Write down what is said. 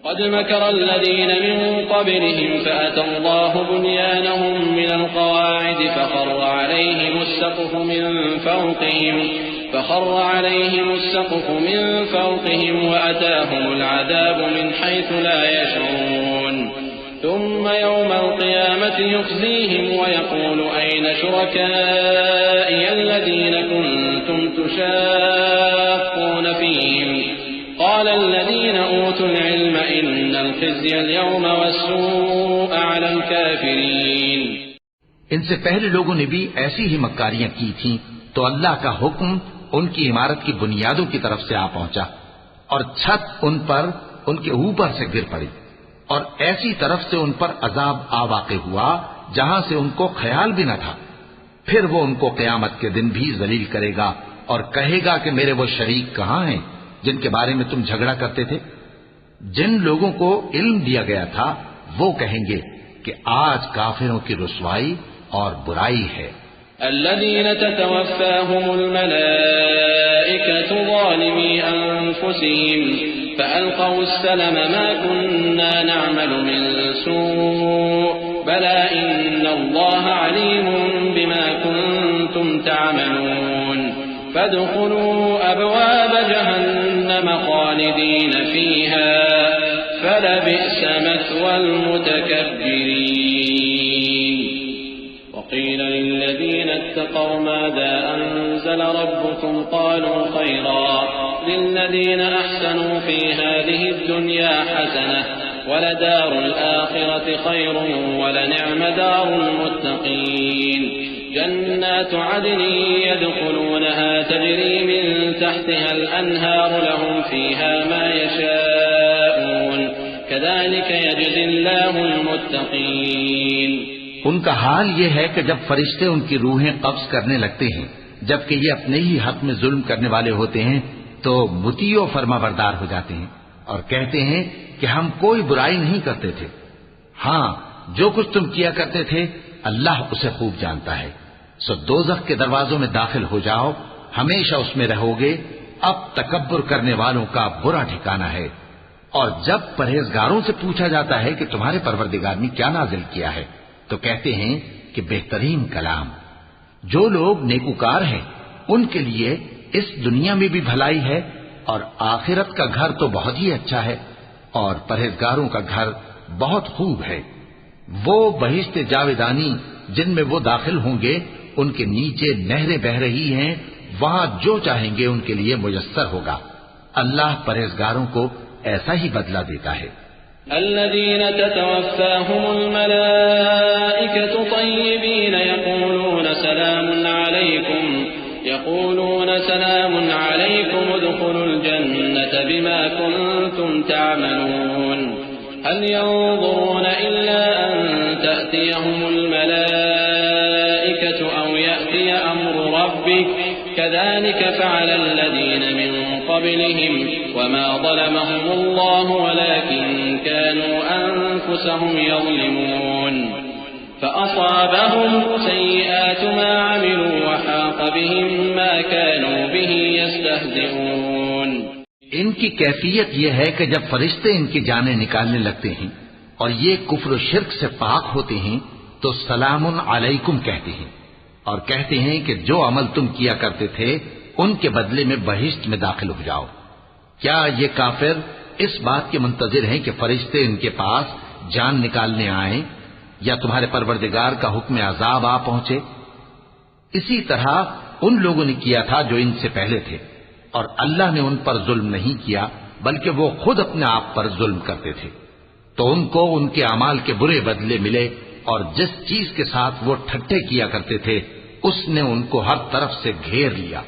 قد مكر الذين من قبلهم فأتى الله بنيانهم من القواعد فخر عليهم السقف من فوقهم وأتاهم العذاب من حيث لا يشعرون ثم يوم القيامة يخزيهم ويقول أين شركائي الذين كنتم تشاقون فيهم قال الذين أوتوا العلم إن الخزي اليوم والسوء على الكافرين. ان سے پہلے لوگوں نے بھی ایسی ہی مکاریاں کی تھیں تو اللہ کا حکم ان کی عمارت کی بنیادوں کی طرف سے آ پہنچا اور چھت ان پر ان کے اوپر سے گر پڑی اور ایسی طرف سے ان پر عذاب آ واقع ہوا جہاں سے ان کو خیال بھی نہ تھا. پھر وہ ان کو قیامت کے دن بھی ذلیل کرے گا اور کہے گا کہ میرے وہ شریک کہاں ہیں جن کے بارے میں تم جھگڑا کرتے تھے. جن لوگوں کو علم دیا گیا تھا وہ کہیں گے کہ آج کافروں کی رسوائی اور برائی ہے. الذين تتوفاهم الملائكة ظالمي أنفسهم فألقوا السلم ما كنا نعمل من سوء بلى إن الله عليم بما كنتم تعملون فادخلوا أبواب جهنم خالدين فيها فلبئس مثوى المتكبرين. وقيل للذين اتقوا ماذا أنزل ربكم قالوا خيرا للذين أحسنوا في هذه الدنيا حسنة ولدار الآخرة خير ولنعم دار المتقين. جنات عدن يدخلونها تجري من تحتها الأنهار لهم فيها ما يشاءون كذلك يجزي الله المتقين. ان کا حال یہ ہے کہ جب فرشتے ان کی روحیں قبض کرنے لگتے ہیں جبکہ یہ اپنے ہی حق میں ظلم کرنے والے ہوتے ہیں تو مطیع و فرما بردار ہو جاتے ہیں اور کہتے ہیں کہ ہم کوئی برائی نہیں کرتے تھے. ہاں جو کچھ تم کیا کرتے تھے اللہ اسے خوب جانتا ہے. سو دوزخ کے دروازوں میں داخل ہو جاؤ ہمیشہ اس میں رہو گے. اب تکبر کرنے والوں کا برا ٹھکانہ ہے. اور جب پرہیزگاروں سے پوچھا جاتا ہے کہ تمہارے پروردگار نے کیا نازل کیا ہے تو کہتے ہیں کہ بہترین کلام. جو لوگ نیکوکار ہیں ان کے لیے اس دنیا میں بھی بھلائی ہے اور آخرت کا گھر تو بہت ہی اچھا ہے اور پرہیزگاروں کا گھر بہت خوب ہے. وہ بہشت جاویدانی جن میں وہ داخل ہوں گے ان کے نیچے نہریں بہ رہی ہیں وہاں جو چاہیں گے ان کے لیے میسر ہوگا. اللہ پرہیزگاروں کو ایسا ہی بدلہ دیتا ہے. الذين تتوفاهم الملائكة طيبين يقولون سلام عليكم ادخلوا الجنة بما كنتم تعملون هل ينظرون إلا أن تأتيهم الملائكة أو يأتي أمر ربك كذلك فعل الذين من قبلهم وما ظلمهم الله ولكن كانوا أنفسهم يظلمون فأصابهم سيئات ما عملوا وحاق بهم ما كانوا به يستهزئون. ان کی کیفیت یہ ہے کہ جب فرشتے ان کی جانیں نکالنے لگتے ہیں اور یہ کفر و شرک سے پاک ہوتے ہیں تو سلام علیکم کہتے ہیں اور کہتے ہیں کہ جو عمل تم کیا کرتے تھے ان کے بدلے میں بہشت میں داخل ہو جاؤ. کیا یہ کافر اس بات کے منتظر ہیں کہ فرشتے ان کے پاس جان نکالنے آئیں یا تمہارے پروردگار کا حکم عذاب آ پہنچے؟ اسی طرح ان لوگوں نے کیا تھا جو ان سے پہلے تھے اور اللہ نے ان پر ظلم نہیں کیا بلکہ وہ خود اپنے آپ پر ظلم کرتے تھے. تو ان کو ان کے اعمال کے برے بدلے ملے اور جس چیز کے ساتھ وہ ٹھٹھے کیا کرتے تھے اس نے ان کو ہر طرف سے گھیر لیا.